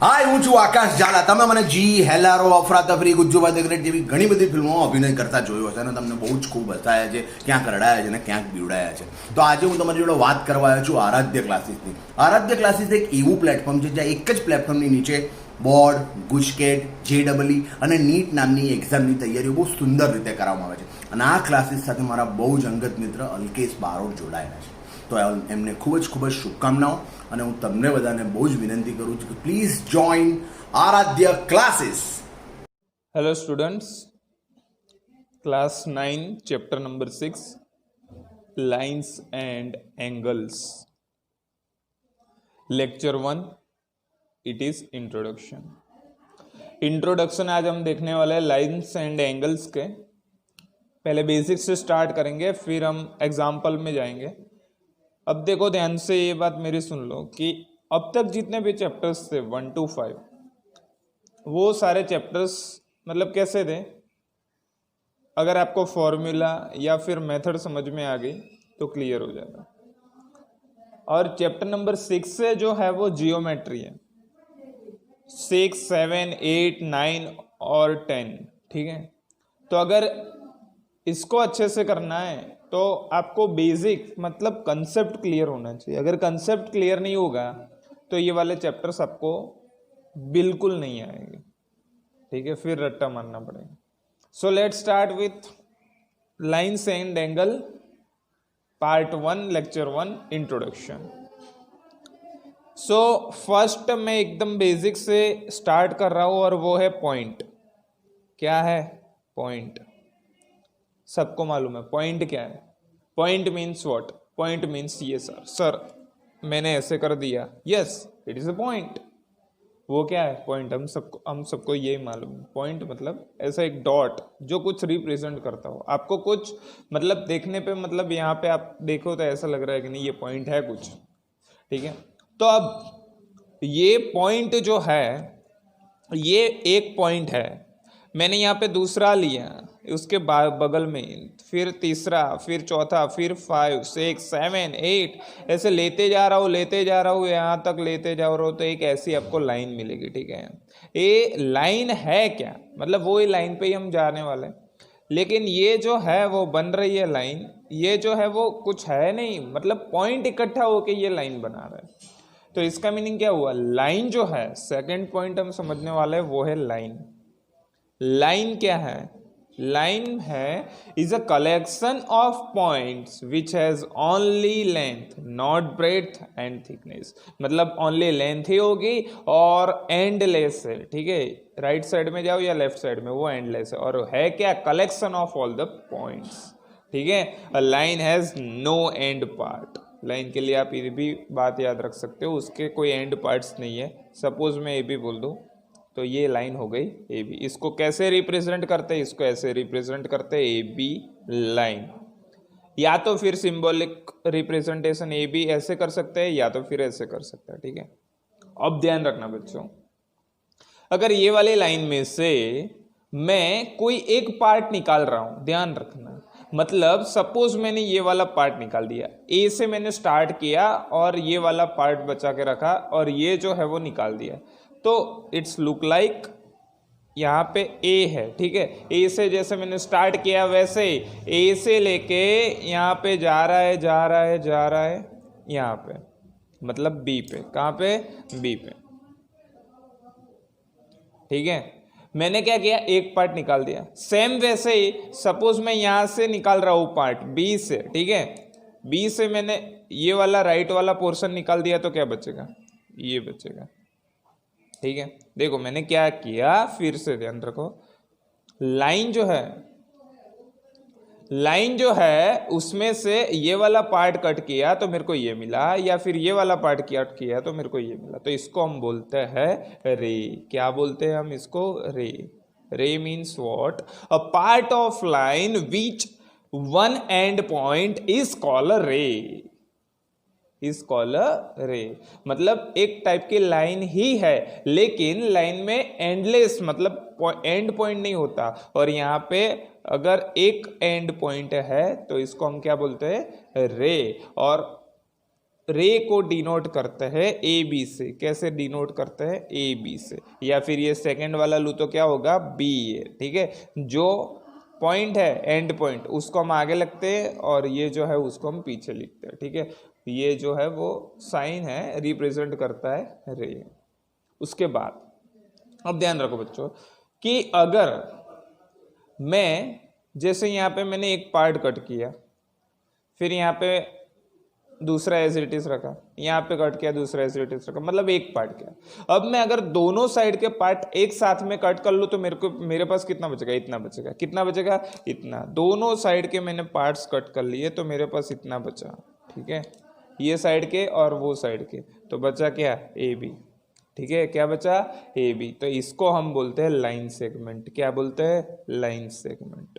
હાય, હું છું આકાશ ઝાલા. તમે મને જી, હેલારો, અફરાતફરી, ગુજ્જુભાઈ ધ ગ્રેટ જેવી ઘણી બધી ફિલ્મોમાં અભિનય કરતા જોયો હશે અને તમને બહુ જ ખૂબ હસાયા છે, ક્યાંક રડાયા છે અને ક્યાંક બીવડાયા છે. તો આજે હું તમારી જોડે વાત કરવા આવ્યો છું આરાધ્ય ક્લાસીસની. આરાધ્ય ક્લાસીસ એક એવું પ્લેટફોર્મ છે જ્યાં એક જ પ્લેટફોર્મની નીચે બોર્ડ, ગુજકેટ, JEE અને નીટ નામની એક્ઝામની તૈયારીઓ બહુ સુંદર રીતે કરાવવામાં આવે છે. અને આ ક્લાસીસ સાથે મારા બહુ જ અંગત મિત્ર અલ્કેશ બારોટ જોડાયેલા છે. તો એમને ખૂબ જ શુભકામનાઓ અને હું તમને બધાને બહુ જ વિનંતી કરું છું કે please join Aaradhya classes. Hello students, class 9 chapter number 6 lines and angles, lecture 1 it is introduction आज हम देखने वाले हैं लाइन्स एंड एंगल्स के. पहले बेसिक से स्टार्ट करेंगे, फिर हम एग्जाम्पल में जाएंगे. अब देखो ध्यान से ये बात मेरी सुन लो कि अब तक जितने भी चैप्टर्स थे 1 to 5 वो सारे चैप्टर्स मतलब कैसे थे, अगर आपको फॉर्मूला या फिर मेथड समझ में आ गई तो क्लियर हो जाएगा. और चैप्टर नंबर 6 से जो है वो जियोमेट्री है. 6, 7, 8, 9 और 10. ठीक है, तो अगर इसको अच्छे से करना है तो आपको बेसिक मतलब कंसेप्ट क्लियर होना चाहिए. अगर कंसेप्ट क्लियर नहीं होगा तो ये वाले चैप्टर्स आपको बिल्कुल नहीं आएंगे. ठीक है, फिर रट्टा मारना पड़ेगा. So let start with lines and angle part 1 lecture 1 introduction. So first मैं एकदम बेसिक से स्टार्ट कर रहा हूं और वो है पॉइंट. क्या है पॉइंट? सबको मालूम है पॉइंट क्या है. Point means what? Point means ये सर मैंने ऐसे कर दिया, yes it is a point. वो क्या है पॉइंट? हम सबको ये मालूम है. पॉइंट मतलब ऐसा एक डॉट जो कुछ रिप्रेजेंट करता हो. आपको कुछ मतलब देखने पे मतलब यहाँ पे आप देखो तो ऐसा लग रहा है कि नहीं ये पॉइंट है कुछ. ठीक है, तो अब ये पॉइंट जो है ये एक पॉइंट है. मैंने यहाँ पे दूसरा लिया, उसके बगल में फिर तीसरा, फिर चौथा, फिर 5, 6, 7, 8 ऐसे लेते जा रहा हूँ यहाँ तक लेते जा रहा हूँ तो एक ऐसी आपको लाइन मिलेगी. ठीक है, ये लाइन है क्या? मतलब वो ही लाइन पे ही हम जाने वाले हैं. लेकिन ये जो है वो बन रही है लाइन, ये जो है वो कुछ है नहीं, मतलब पॉइंट इकट्ठा होके ये लाइन बना रहा है. तो इसका मीनिंग क्या हुआ? लाइन जो है, सेकेंड पॉइंट हम समझने वाले हैं वो है लाइन. लाइन क्या है? लाइन है is a collection of points which has only length not breadth and thickness. मतलब ओनली लेंथ ही होगी और एंडलेस है. ठीक है, राइट साइड में जाओ या लेफ्ट साइड में, वो एंडलेस है. और है क्या? Collection of all the points. ठीक है, a line has no end part. Line के लिए आप ये भी बात याद रख सकते हो, उसके कोई एंड पार्ट्स नहीं है. सपोज मैं ये भी बोल दूं तो ये लाइन हो गई ए बी. इसको कैसे रिप्रेजेंट करते हैं? इसको ऐसे रिप्रेजेंट करते हैं ए बी लाइन. या तो फिर सिंबॉलिक रिप्रेजेंटेशन ए बी ऐसे कर सकते हैं या तो फिर ऐसे कर सकते हैं. ठीक है, अब ध्यान रखना बच्चों, अगर ये वाली लाइन में से मैं कोई एक पार्ट निकाल रहा हूं, ध्यान रखना. मतलब सपोज मैंने ये वाला पार्ट निकाल दिया, ए से मैंने स्टार्ट किया और ये वाला पार्ट बचा के रखा और ये जो है वो निकाल दिया, तो इट्स लुक लाइक यहाँ पे ए है. ठीक है, ए से जैसे मैंने स्टार्ट किया वैसे ए से लेके यहाँ पे जा रहा है यहाँ पे, मतलब बी पे. कहाँ पे? बी पे. ठीक है, मैंने क्या किया? एक पार्ट निकाल दिया. सेम वैसे ही सपोज मैं यहाँ से निकाल रहा हूँ पार्ट बी से. ठीक है, बी से मैंने ये वाला राइट वाला पोर्शन निकाल दिया तो क्या बचेगा? ये बचेगा. ठीक है, देखो मैंने क्या किया, फिर से ध्यान रखो. लाइन जो है उसमें से ये वाला पार्ट कट किया तो मेरे को ये मिला, या फिर ये वाला पार्ट कट किया तो मेरे को ये मिला. तो इसको हम बोलते हैं रे. क्या बोलते हैं हम इसको? रे. रे means what? A part of line which one and point is called रे. इज कॉल्ड रे. मतलब एक टाइप की लाइन ही है, लेकिन लाइन में एंडलेस मतलब एंड पॉइंट नहीं होता. और यहाँ पे अगर एक एंड पॉइंट है तो इसको हम क्या बोलते हैं? रे. और रे को डिनोट करते हैं ए बी से। कैसे डिनोट करते हैं? ए बी से। या फिर ये सेकंड वाला लू तो क्या होगा? बी ए। ठीक है, जो पॉइंट है एंड पॉइंट उसको हम आगे लिखते हैं और ये जो है उसको हम पीछे लिखते हैं। ठीक है, ये जो है वो साइन है, रिप्रेजेंट करता है रे। उसके बाद अब ध्यान रखो बच्चों कि अगर मैं जैसे यहाँ पे मैंने एक पार्ट कट किया, फिर यहाँ पे दूसरा एज इट इज रखा, यहाँ पे कट किया, दूसरा एज इट इज रखा, मतलब एक पार्ट किया। अब मैं अगर दोनों साइड के पार्ट एक साथ में कट कर लूँ तो मेरे पास कितना बचेगा? इतना बचेगा। कितना बचेगा? इतना। दोनों साइड के मैंने पार्ट्स कट कर लिए तो मेरे पास इतना बचा। ठीक है, ये साइड के और वो साइड के, तो बचा क्या? A B. ठीक है, क्या बचा? A B. तो इसको हम बोलते हैं लाइन सेगमेंट। क्या बोलते हैं? Line segment.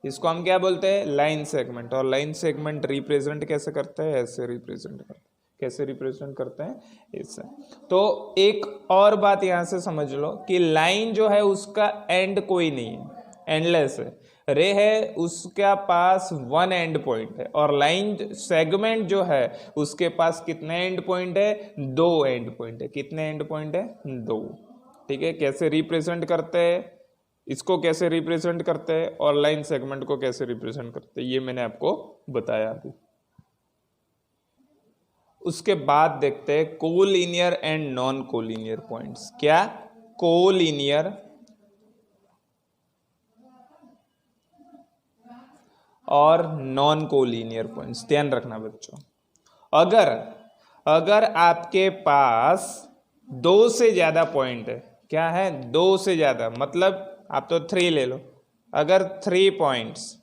इसको हम क्या बोलते हैं? Line segment. और लाइन सेगमेंट रिप्रेजेंट कैसे करते हैं? ऐसे रिप्रेजेंट करते हैं। कैसे रिप्रेजेंट करते हैं? ऐसे। तो एक और बात यहां से समझ लो कि लाइन जो है उसका एंड कोई नहीं है, एंडलेस है। रे है उसके पास वन एंड पॉइंट है, और लाइन सेगमेंट जो है उसके पास कितने एंड पॉइंट है? दो एंड पॉइंट है। कितने एंड पॉइंट है? दो। ठीक है, कैसे रिप्रेजेंट करते हैं, इसको कैसे रिप्रेजेंट करते हैं और लाइन सेगमेंट को कैसे रिप्रेजेंट करते हैं, ये मैंने आपको बताया अभी। उसके बाद देखते हैं collinear and non collinear points. क्या? कोलिनियर और नॉन कोलिनियर पॉइंट्स। ध्यान रखना बच्चों, अगर आपके पास दो से ज्यादा पॉइंट है, क्या है? दो से ज्यादा, मतलब आप तो 3 ले लो। अगर 3 points,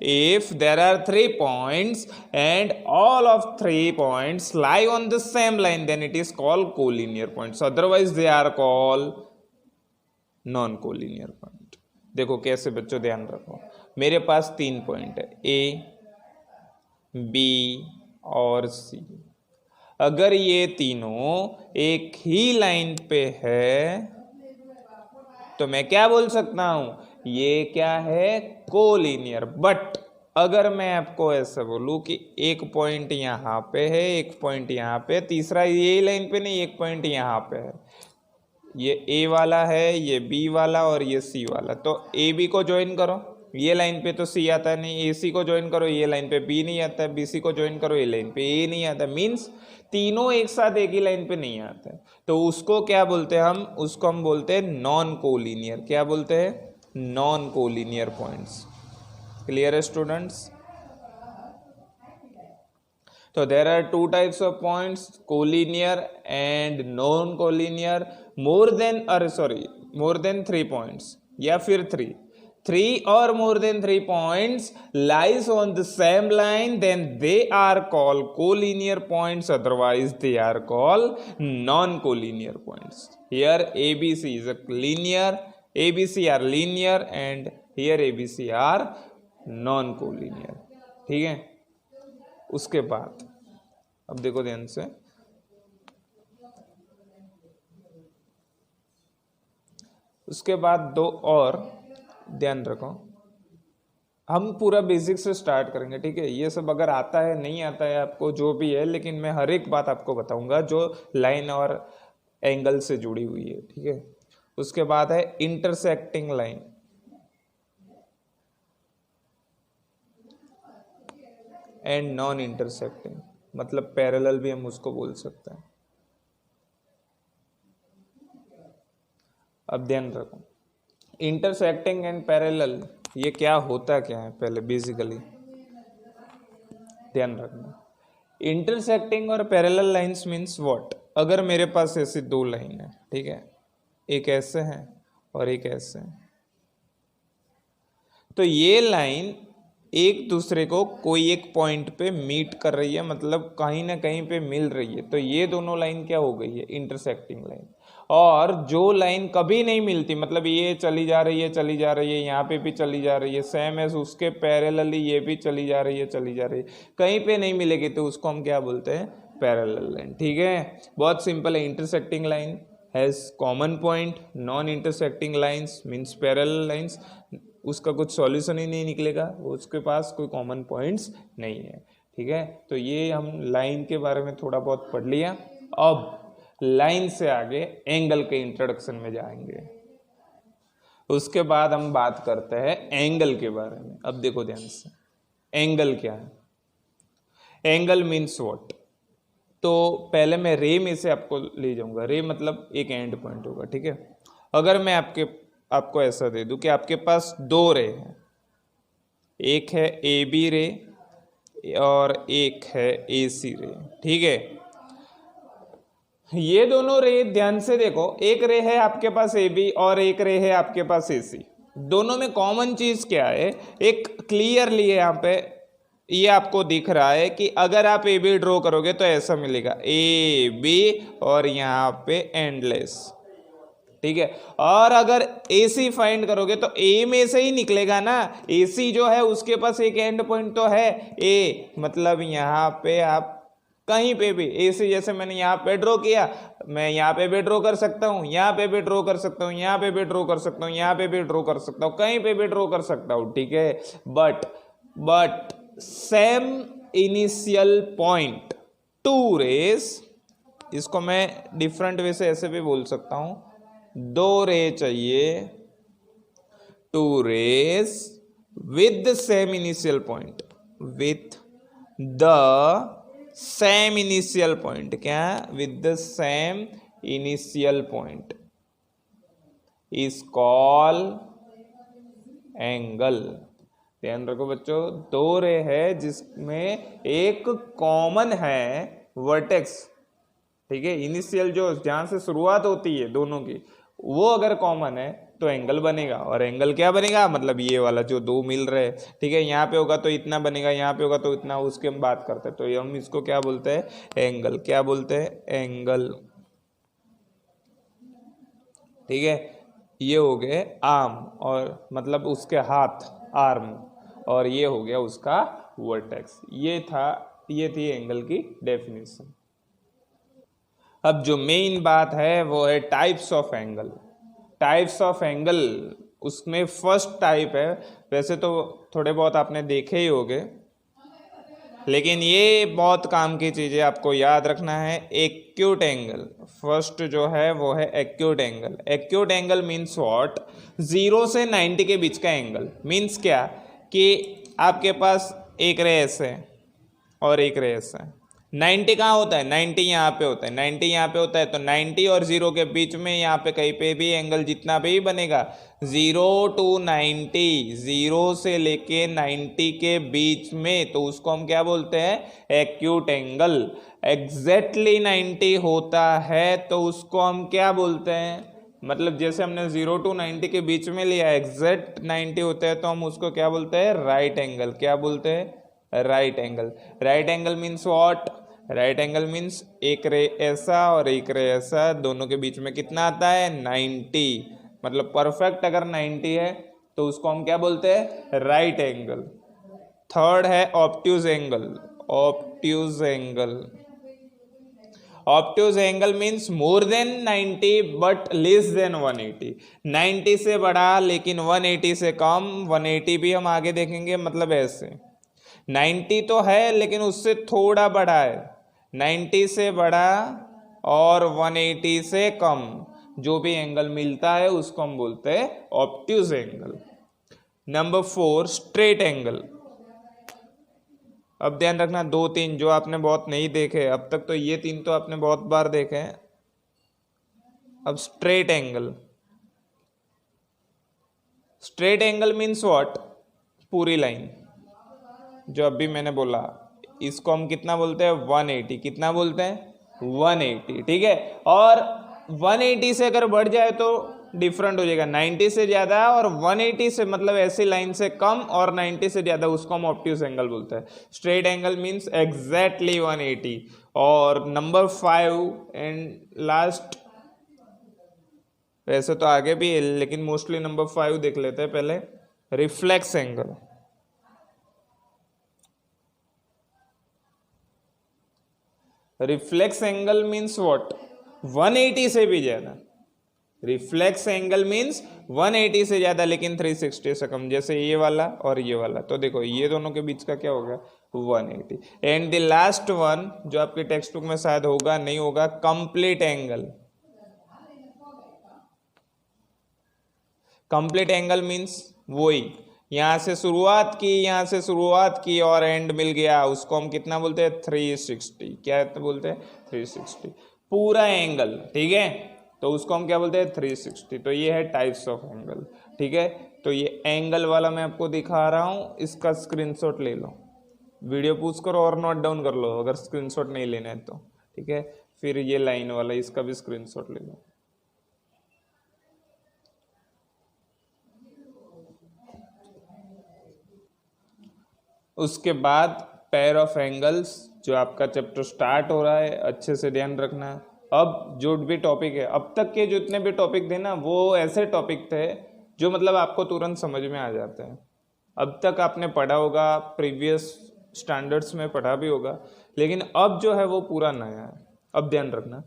if there are 3 points and all of 3 points lie on the same line, then it is called collinear points. Otherwise they are called non collinear point. देखो कैसे बच्चों, ध्यान रखो। मेरे पास 3 पॉइंट है, ए, बी और सी। अगर ये तीनों एक ही लाइन पे है तो मैं क्या बोल सकता हूं? ये क्या है? कोलिनियर। बट अगर मैं आपको ऐसा बोलूं कि एक पॉइंट यहां पे है, एक पॉइंट यहां पे, तीसरा ये लाइन पे नहीं, एक पॉइंट यहां पे है, ये ए वाला है, ये बी वाला और ये सी वाला, तो ए बी को ज्वाइन करो, ये लाइन पे तो सी आता नहीं। ए सी को ज्वाइन करो, ये लाइन पे बी नहीं आता है। बी सी को ज्वाइन करो, ये लाइन पे ए नहीं आता। मीन्स तीनों एक साथ एक ही लाइन पे नहीं आते हैं, तो उसको क्या बोलते हैं हम? उसको हम बोलते हैं नॉन कोलिनियर। क्या बोलते हैं? Non collinear points. क्लियर है स्टूडेंट्स? तो there are 2 types of points, collinear and non collinear. More than 3 points या फिर 3 or more than 3 points lies on the same line, then they are called collinear points, otherwise they are called non-collinear points. Here ABC is a linear, ABC are linear and here ABC are non-collinear. ठीक है, उसके बाद अब देखो ध्यान से, उसके बाद दो और ध्यान रखो, हम पूरा बेसिक से स्टार्ट करेंगे। ठीक है, ये सब अगर आता है नहीं आता है आपको जो भी है, लेकिन मैं हर एक बात आपको बताऊंगा जो लाइन और एंगल से जुड़ी हुई है। ठीक है, उसके बाद है intersecting line and non intersecting, मतलब पैरेलल भी हम उसको बोल सकते हैं। अब ध्यान रखो, इंटरसेक्टिंग एंड पैरेलल ये क्या होता क्या है, पहले बेसिकली ध्यान रखना। इंटरसेक्टिंग और पैरेलल लाइंस मींस व्हाट? अगर मेरे पास ऐसी 2 लाइन है, ठीक है, एक ऐसे है और एक ऐसे है, तो ये लाइन एक दूसरे को कोई एक पॉइंट पे मीट कर रही है, मतलब कहीं ना कहीं पे मिल रही है, तो ये दोनों लाइन क्या हो गई है? Intersecting line. और जो लाइन कभी नहीं मिलती, मतलब ये चली जा रही है, यहाँ पे भी चली जा रही है, सेम एज उसके पैरेलली ये भी चली जा रही है, कहीं पे नहीं मिलेगी, तो उसको हम क्या बोलते हैं? Parallel line. ठीक है, बहुत सिंपल है। Intersecting line has common point, non intersecting lines means parallel lines, उसका कुछ सॉल्यूशन ही नहीं निकलेगा, उसके पास कोई कॉमन पॉइंट्स नहीं है। ठीक है, तो ये हम लाइन के बारे में थोड़ा बहुत पढ़ लिया। अब लाइन से आगे एंगल के इंट्रोडक्शन में जाएंगे, उसके बाद हम बात करते हैं एंगल के बारे में। अब देखो ध्यान से, एंगल क्या है? Angle means what? तो पहले मैं रे में से आपको ले जाऊंगा। रे मतलब एक एंड पॉइंट होगा। ठीक है, अगर मैं आपको ऐसा दे दूं कि आपके पास दो रे हैं, एक है ए बी रे और एक है ए सी रे। ठीक है, ये दोनों रे ध्यान से देखो, एक रे है आपके पास ए बी और एक रे है आपके पास ए सी। दोनों में कॉमन चीज क्या है? एक क्लियरली यहाँ पे ये आपको दिख रहा है कि अगर आप ए बी ड्रॉ करोगे तो ऐसा मिलेगा ए बी और यहाँ पे एंडलेस। ठीक है, और अगर ए सी फाइंड करोगे तो ए में से ही निकलेगा ना। ए सी जो है उसके पास एक एंड पॉइंट तो है ए, मतलब यहाँ पे आप कहीं पे भी ए सी, जैसे मैंने यहाँ पे ड्रॉ किया, मैं यहाँ पे भी ड्रॉ कर सकता हूँ, यहाँ पे भी ड्रॉ कर सकता हूँ, यहाँ पे भी ड्रॉ कर सकता हूँ, यहाँ पे भी ड्रॉ कर सकता हूँ, कहीं पे भी ड्रॉ कर सकता हूँ। ठीक है, but same initial point, two rays, इसको मैं डिफरेंट वे से ऐसे भी बोल सकता हूँ, दो रे चाहिए, two rays with the same initial point, with the same initial point. क्या? With the same initial point is call angle. ध्यान रखो बच्चों, दो रे है जिसमें एक कॉमन है वर्टेक्स। ठीक है, इनिशियल जो जहां से शुरुआत होती है दोनों की, वो अगर कॉमन है तो एंगल बनेगा। और एंगल क्या बनेगा? मतलब ये वाला जो दो मिल रहे हैं। ठीक है, यहाँ पे होगा तो इतना बनेगा, यहाँ पे होगा तो इतना, उसके हम बात करते हैं। तो हम इसको क्या बोलते हैं? एंगल। क्या बोलते हैं? एंगल। ठीक है, ये हो गए आर्म, और मतलब उसके हाथ, आर्म, और ये हो गया उसका वर्टेक्स। ये थी एंगल की डेफिनेशन। अब जो मेन बात है वो है types of angle. Types of angle, उसमें फर्स्ट टाइप है, वैसे तो थोड़े बहुत आपने देखे ही होंगे, लेकिन ये बहुत काम की चीज़ है, आपको याद रखना है। एक्यूट एंगल फर्स्ट जो है वो है acute angle. Acute angle means what? 0 से 90 के बीच का एंगल। मीन्स क्या? कि आपके पास एक रे ऐसे है और एक रे ऐसा है। 90 कहाँ होता है? 90 यहाँ पे होता है, 90 यहाँ पे होता है, तो 90 और 0 के बीच में यहाँ पे कहीं पे भी एंगल जितना भी बनेगा, 0 to 90, 0 से लेके 90 के बीच में, तो उसको हम क्या बोलते हैं? Acute angle. एग्जैक्टली 90 होता है तो उसको हम क्या बोलते हैं? मतलब जैसे हमने 0 to 90 के बीच में लिया, एग्जैक्ट 90 होता है तो हम उसको क्या बोलते हैं? Right angle. क्या बोलते हैं? Right angle. Right angle means what? Right angle means एक रे ऐसा और एक रे ऐसा, दोनों के बीच में कितना आता है? 90। मतलब परफेक्ट अगर 90 है तो उसको हम क्या बोलते हैं? Right angle. थर्ड है obtuse angle. Obtuse angle. Obtuse angle means more than 90 but less than 180। 90 से बड़ा लेकिन 180 से कम। 180 भी हम आगे देखेंगे, मतलब ऐसे 90 तो है लेकिन उससे थोड़ा बड़ा है, 90 से बड़ा और 180 से कम जो भी एंगल मिलता है उसको हम बोलते हैं obtuse angle. Number 4 straight angle. अब ध्यान रखना, 2-3 जो आपने बहुत नहीं देखे अब तक, तो ये 3 तो आपने बहुत बार देखे हैं। अब straight angle. Straight angle means what? पूरी लाइन जो अभी मैंने बोला, इसको हम कितना बोलते हैं? 180। कितना बोलते हैं? 180। ठीक है, और 180 से अगर बढ़ जाए तो डिफरेंट हो जाएगा। 90 से ज्यादा और 180 से, मतलब ऐसी लाइन से कम और 90 से ज्यादा, उसको हम ऑब्ट्यूज एंगल बोलते हैं। Straight angle means exactly 180। और नंबर 5 एंड लास्ट, वैसे तो आगे भी है लेकिन मोस्टली नंबर 5 देख लेते हैं पहले। Reflex angle. Reflex angle means what? 180 से भी ज्यादा। रिफ्लेक्स एंगल मीन्स 180 से ज्यादा लेकिन 360 से कम, जैसे ये वाला और ये वाला। तो देखो ये दोनों के बीच का क्या होगा 180। एंड द लास्ट वन जो आपके टेक्स्ट बुक में शायद होगा नहीं होगा, complete angle. Complete angle means वही यहां से शुरुआत की और एंड मिल गया, उसको हम कितना बोलते हैं 360। क्या बोलते हैं 360 पूरा एंगल, ठीक है, तो उसको हम क्या बोलते हैं 360। तो ये है टाइप्स ऑफ एंगल, ठीक है। तो ये एंगल वाला मैं आपको दिखा रहा हूं, इसका स्क्रीनशॉट ले लो, वीडियो पूछ करो और नोट डाउन कर लो अगर स्क्रीनशॉट नहीं लेना है तो, ठीक है। फिर ये लाइन वाला, इसका भी स्क्रीनशॉट ले लो। उसके बाद पेयर ऑफ एंगल्स, जो आपका चैप्टर स्टार्ट हो रहा है, अच्छे से ध्यान रखना। अब जो भी टॉपिक है, अब तक के जितने भी टॉपिक थे ना, वो ऐसे टॉपिक थे जो मतलब आपको तुरंत समझ में आ जाते हैं। अब तक आपने पढ़ा होगा, प्रीवियस स्टैंडर्ड्स में पढ़ा भी होगा, लेकिन अब जो है वो पूरा नया है। अब ध्यान रखना,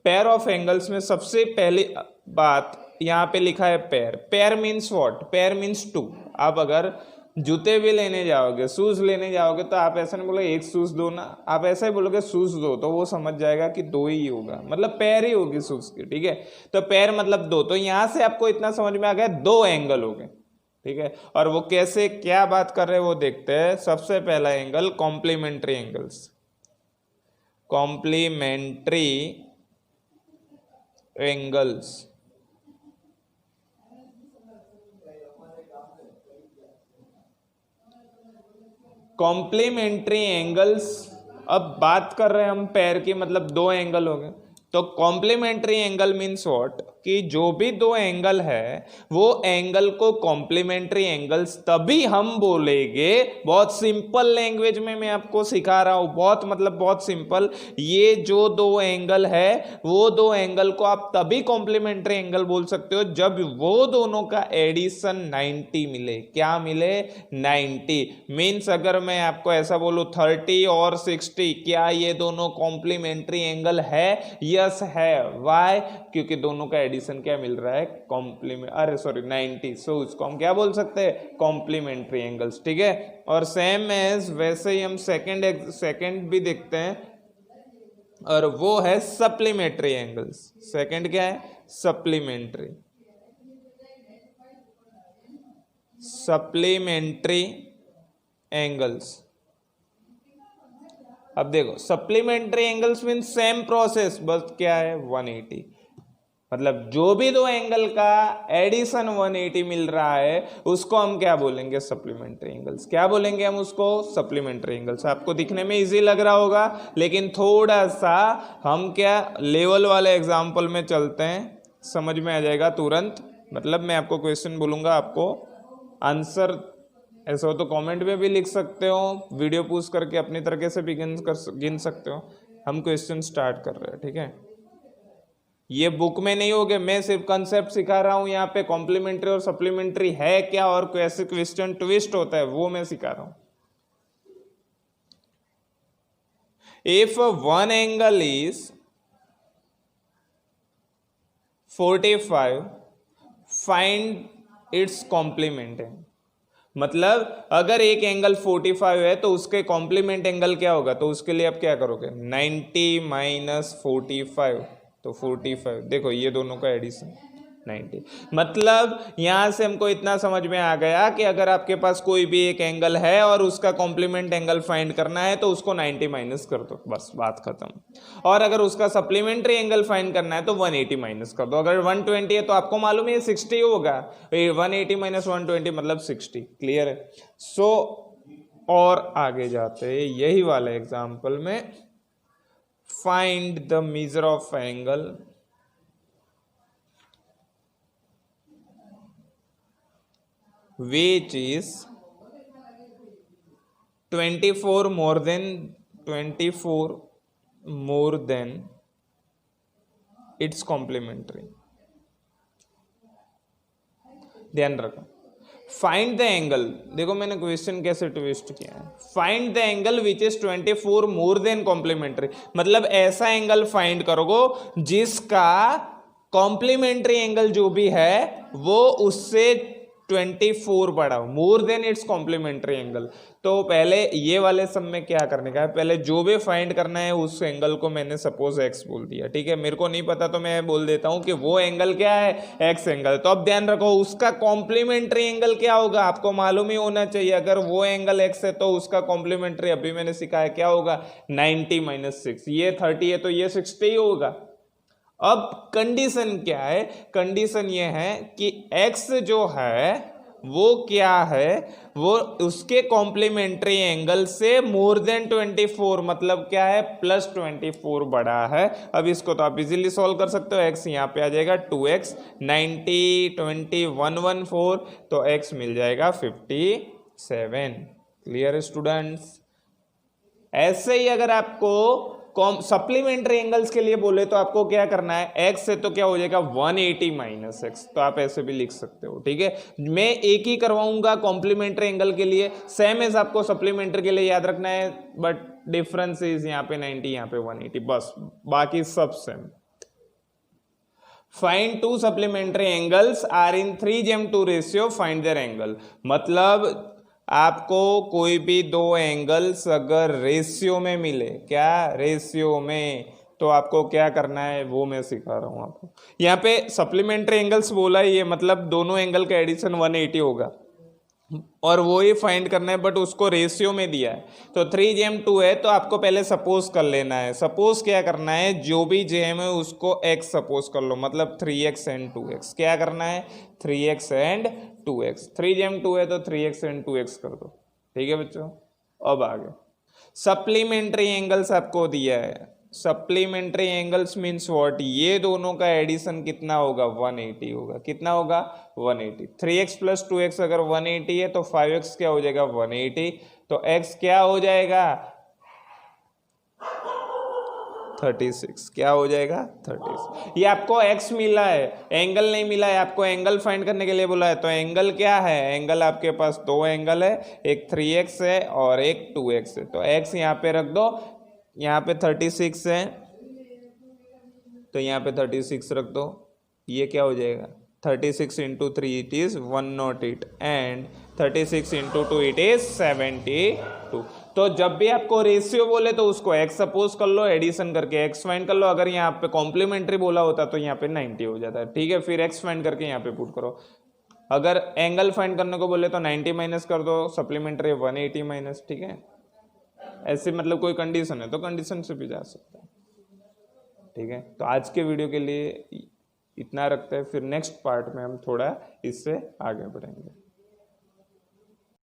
पेयर ऑफ एंगल्स में सबसे पहली बात यहाँ पे लिखा है pair. Pair means what? Pair means two. आप अगर जूते भी लेने जाओगे, शूज लेने जाओगे, तो आप ऐसा नहीं बोलोगे एक शूज दो ना, आप ऐसा ही बोलोगे शूज दो, तो वो समझ जाएगा कि दो ही होगा, मतलब पेयर ही होगी शूज की, ठीक है। तो पेयर मतलब दो। तो यहां से आपको इतना समझ में आ गया, दो एंगल हो गए, ठीक है। और वो कैसे, क्या बात कर रहे हैं वो देखते हैं। सबसे पहला angle complementary angles. Complementary angles, complementary angles. अब बात कर रहे हैं हम पेयर की, मतलब दो एंगल हो गए। तो कॉम्प्लीमेंट्री एंगल मीन्स व्हाट, कि जो भी दो एंगल है वो एंगल को कॉम्प्लीमेंट्री एंगल्स तभी हम बोलेंगे। बहुत सिंपल लैंग्वेज में मैं आपको सिखा रहा हूं, बहुत मतलब बहुत सिंपल। ये जो दो एंगल है, वो दो एंगल को आप तभी कॉम्प्लीमेंट्री एंगल बोल सकते हो जब वो दोनों का एडिशन 90 मिले। क्या मिले? 90। मीन्स अगर मैं आपको ऐसा बोलूं 30 और 60, क्या ये दोनों कॉम्प्लीमेंट्री एंगल है? यस है। वाई? क्योंकि दोनों का एडिशन क्या मिल रहा है? कॉम्प्लीमेंट, अरे सॉरी 90। सो उसको हम क्या बोल सकते हैं? कॉम्प्लीमेंट्री एंगल्स, ठीक है। और सेम एज वैसे ही हम सेकंड भी देखते हैं, और वो है सप्लीमेंट्री एंगल्स। सेकंड क्या है? Supplementary angles. अब देखो, supplementary angles mean same process, बस क्या है 180। मतलब जो भी दो एंगल का एडिशन 180 मिल रहा है उसको हम क्या बोलेंगे? Supplementary angles. क्या बोलेंगे हम उसको? Supplementary angles. आपको दिखने में इजी लग रहा होगा, लेकिन थोड़ा सा हम क्या लेवल वाले एग्जाम्पल में चलते हैं, समझ में आ जाएगा तुरंत। मतलब मैं आपको क्वेश्चन बोलूंगा, आपको आंसर ऐसा हो तो कमेंट में भी लिख सकते हो, वीडियो पूछ करके अपनी तरीके से भी गिन सकते हो। हम क्वेश्चन स्टार्ट कर रहे हैं, ठीक है। ये बुक में नहीं होगे, मैं सिर्फ कंसेप्ट सिखा रहा हूं यहाँ पे। कॉम्प्लीमेंट्री और सप्लीमेंट्री है क्या और कैसे क्वेश्चन ट्विस्ट होता है वो मैं सिखा रहा हूं। If one angle is 45, find its complement है। मतलब अगर एक एंगल 45 है तो उसके कॉम्प्लीमेंट एंगल क्या होगा? तो उसके लिए आप क्या करोगे? 90 माइनस 45, तो 45। देखो ये दोनों का एडिशन 90। मतलब यहां से हमको इतना समझ में आ गया कि अगर आपके पास कोई भी एक एंगल है और उसका कॉम्प्लीमेंट एंगल फाइंड करना है तो उसको 90 माइनस कर दो, बस बात खत्म। और अगर उसका सप्लीमेंट्री एंगल फाइंड करना है तो 180 माइनस कर दो। अगर 120 है तो आपको मालूम है 60 होगा, 180 माइनस 120 मतलब 60। क्लियर है? सो और आगे जाते हैं यही वाले एग्जाम्पल में। Find the measure of angle which is 24 more than its complementary। ध्यान रखो, फाइंड द एंगल, देखो मैंने क्वेश्चन कैसे ट्विस्ट किया है, find the angle which is 24 more than complementary, मतलब ऐसा एंगल फाइंड करोगे जिसका कॉम्प्लीमेंट्री एंगल जो भी है वो उससे 24 बड़ा हो, more than its complementary angle. तो पहले ये वाले सब में क्या करने का है, पहले जो भी फाइंड करना है उस एंगल को मैंने सपोज एक्स बोल दिया, ठीक है, मेरे को नहीं पता तो मैं बोल देता हूं कि वो एंगल क्या है, एक्स एंगल। तो अब ध्यान रखो उसका कॉम्प्लीमेंट्री एंगल क्या होगा, आपको मालूम ही होना चाहिए, अगर वो एंगल एक्स है तो उसका कॉम्प्लीमेंट्री अभी मैंने सिखाया क्या होगा, 90 - 6, ये 30 है तो ये 60 ही होगा। अब कंडीशन क्या है, कंडीशन ये है कि x जो है वो क्या है, वो उसके कॉम्प्लीमेंट्री एंगल से मोर देन 24, मतलब क्या है, +24 बड़ा है। अब इसको तो आप इजीली सॉल्व कर सकते हो, x यहाँ पे आ जाएगा 2x, 90 20 114, तो x मिल जाएगा 57। Clear students? ऐसे ही अगर आपको सप्लीमेंट्री एंगल्स के लिए बोले तो आपको क्या करना है, x से तो क्या हो जाएगा 180 - x, तो आप ऐसे भी लिख सकते हो, ठीक है। मैं एक ही करवाऊंगा कॉम्प्लीमेंट्री एंगल के लिए, सेम एज आपको सप्लीमेंट्री के लिए याद रखना है, बट डिफरेंस इज यहाँ पे 90, यहाँ पे 180, बस बाकी सब same. Find two supplementary angles are in 3:2 ratio, find their angle, मतलब आपको कोई भी दो एंगल्स अगर रेशियो में मिले, क्या रेशियो में, तो आपको क्या करना है वो मैं सिखा रहा हूं आपको। यहाँ पे सप्लीमेंट्री एंगल्स बोला ही है, मतलब दोनों एंगल का एडिशन 180 होगा और वो ही फाइंड करना है, बट उसको रेशियो में दिया है। तो 3:2 है तो आपको पहले सपोज कर लेना है, सपोज क्या करना है, जो भी जेम है उसको x सपोज कर लो, मतलब 3x एंड 2x, क्या करना है 3x एंड 2x, 3:2 है तो 3x एंड 2x कर दो, ठीक है बच्चों। अब आगे सप्लीमेंट्री एंगल्स आपको दिया है, सप्लीमेंट्री एंगल्स मीन्स व्हाट, ये दोनों का एडिशन कितना होगा 180 होगा, कितना होगा 180, 3x + 2x अगर 180 है तो 5x क्या हो जाएगा 180, तो x क्या हो जाएगा 36, क्या हो जाएगा 36। ये आपको x मिला है, एंगल नहीं मिला है, आपको एंगल फाइंड करने के लिए बोला है, तो एंगल क्या है, एंगल आपके पास दो एंगल है, एक 3x है और एक 2x है, तो x यहाँ पे रख दो, यहाँ पे 36 है तो यहाँ पे 36 रख दो, ये क्या हो जाएगा 36 × 3 it is 108 and 36 × 2 it is 72। तो जब भी आपको रेशियो बोले तो उसको x सपोज कर लो, एडिशन करके x फाइंड कर लो, अगर यहाँ पे कॉम्प्लीमेंट्री बोला होता तो यहाँ पे 90 हो जाता है, ठीक है। फिर x फाइंड करके यहाँ पे पुट करो, अगर एंगल फाइंड करने को बोले तो 90 माइनस कर दो, सप्लीमेंट्री 180 माइनस, ठीक है। ऐसे मतलब कोई कंडीशन है तो कंडीशन से भी जा सकता है, ठीक है। तो आज के वीडियो के लिए इतना रखते हैं, फिर नेक्स्ट पार्ट में हम थोड़ा इससे आगे बढ़ेंगे।